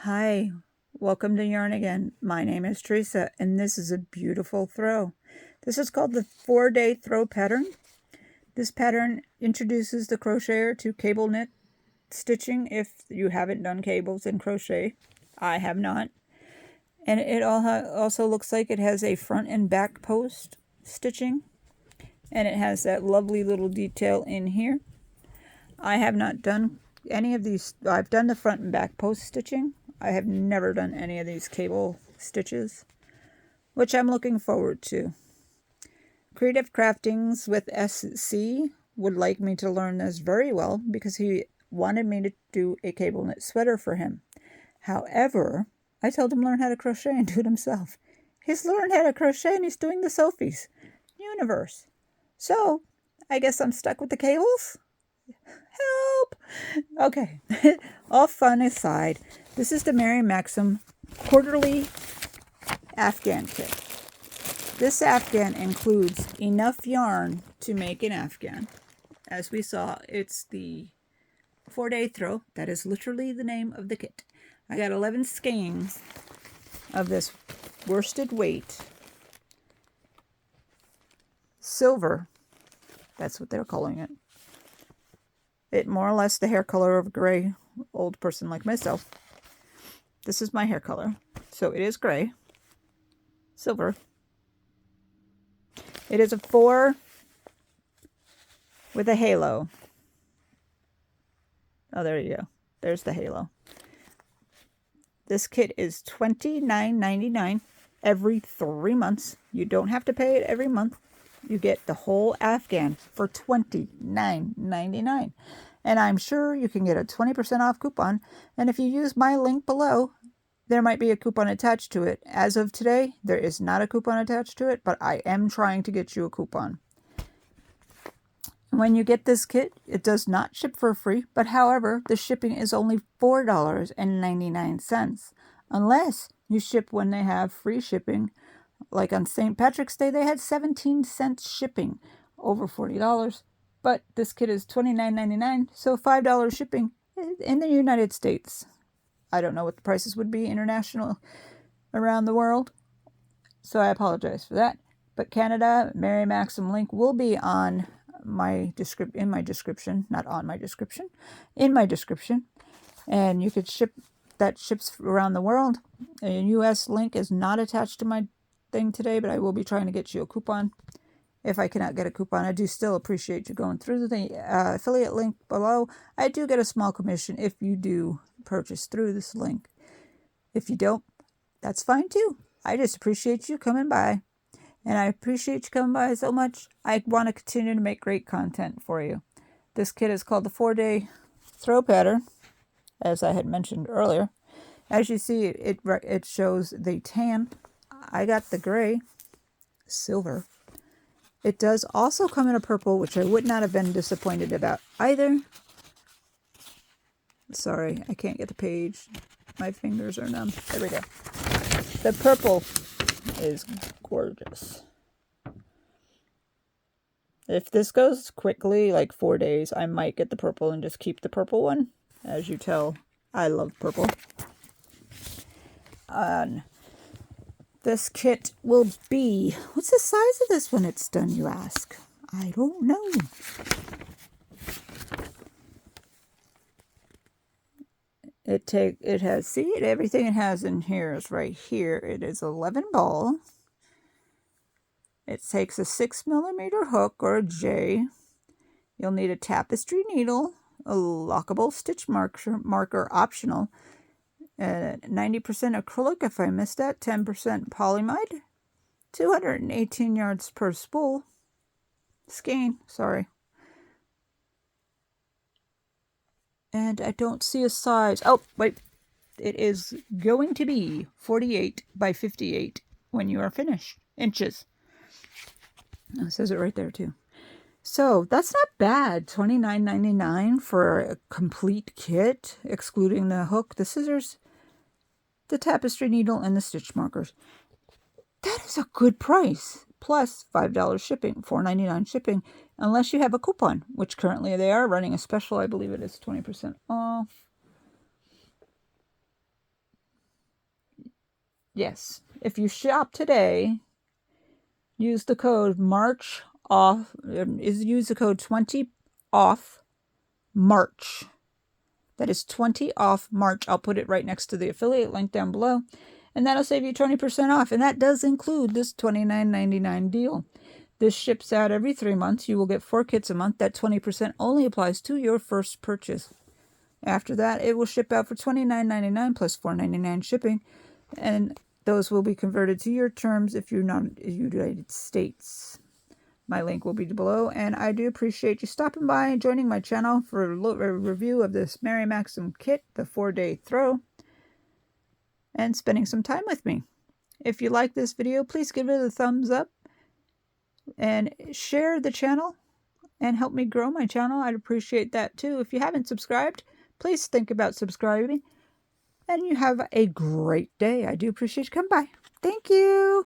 Hi, welcome to Yarn Again. My name is Teresa, and this is a beautiful throw. This is called the 4-day throw pattern. This pattern introduces the crocheter to cable knit stitching if you haven't done cables in crochet. I have not. And it also looks like it has a front and back post stitching, and it has that lovely little detail in here. I have not done any of these. I've done the front and back post stitching. I have never done any of these cable stitches, which I'm looking forward to. Creative Craftings with SC would like me to learn this very well because he wanted me to do a cable knit sweater for him. However, I told him learn how to crochet and do it himself. He's learned how to crochet and he's doing the Sophies. Universe. So, I guess I'm stuck with the cables? Help! Okay, all fun aside, this is the MaryMaxim Quarterly Afghan kit. This Afghan includes enough yarn to make an Afghan. As we saw, it's the 4-day throw. That is literally the name of the kit. I got 11 skeins of this worsted weight silver. That's what they're calling it. It more or less the hair color of a gray old person like myself. This is my hair color. So it is gray. Silver. It is a 4 with a halo. Oh, there you go. There's the halo. This kit is $29.99 every 3 months. You don't have to pay it every month. You get the whole Afghan for $29.99. And I'm sure you can get a 20% off coupon. And if you use my link below, there might be a coupon attached to it. As of today, there is not a coupon attached to it, but I am trying to get you a coupon. When you get this kit, it does not ship for free, but however, the shipping is only $4.99, unless you ship when they have free shipping. Like on St. Patrick's Day, they had 17 cents shipping, over $40. But this kit is $29.99, so $5 shipping in the United States. I don't know what the prices would be international around the world, so I apologize for that. But Canada, MaryMaxim link will be on my in my description, not on my description, in my description, and you could ship that ships around the world. A U.S. link is not attached to my thing today, but I will be trying to get you a coupon. If I cannot get a coupon, I do still appreciate you going through the affiliate link below. I do get a small commission if you do purchase through this link. If you don't, that's fine too. I just appreciate you coming by. And I appreciate you coming by so much. I want to continue to make great content for you. This kit is called the 4-day throw pattern, as I had mentioned earlier. As you see, it shows the tan. I got the gray, silver. It does also come in a purple, which I would not have been disappointed about either. Sorry, I can't get the page. My fingers are numb. There we go. The purple is gorgeous. If this goes quickly, like 4 days, I might get the purple and just keep the purple one. As you tell, I love purple. This kit will be... What's the size of this when it's done, you ask? I don't know. It has, see, everything it has in here is right here. It is 11 ball. It takes a 6mm hook or a J. You'll need a tapestry needle, a lockable stitch marker optional, 90% acrylic if I missed that, 10% polyamide, 218 yards per spool. Skein, sorry. And I don't see a size. Oh, wait. It is going to be 48 by 58 when you are finished. Inches. It says it right there too. So that's not bad. $29.99 for a complete kit, excluding the hook, the scissors, the tapestry needle, and the stitch markers. That is a good price. Plus $5 shipping, $4.99 shipping, unless you have a coupon, which currently they are running a special. I believe it is 20% off. Yes. If you shop today, use the code March off. Use the code 20 off March. That is 20 off March. I'll put it right next to the affiliate link down below. And that'll save you 20% off. And that does include this $29.99 deal. This ships out every 3 months. You will get 4 kits a month. That 20% only applies to your first purchase. After that, it will ship out for $29.99 plus $4.99 shipping. And those will be converted to your terms if you're not in the United States. My link will be below, and I do appreciate you stopping by and joining my channel for a review of this MaryMaxim kit, the 4-day throw, and spending some time with me. If you like this video, please give it a thumbs up and share the channel and help me grow my channel. I'd appreciate that too. If you haven't subscribed, please think about subscribing. And you have a great day. I do appreciate you coming by. Thank you.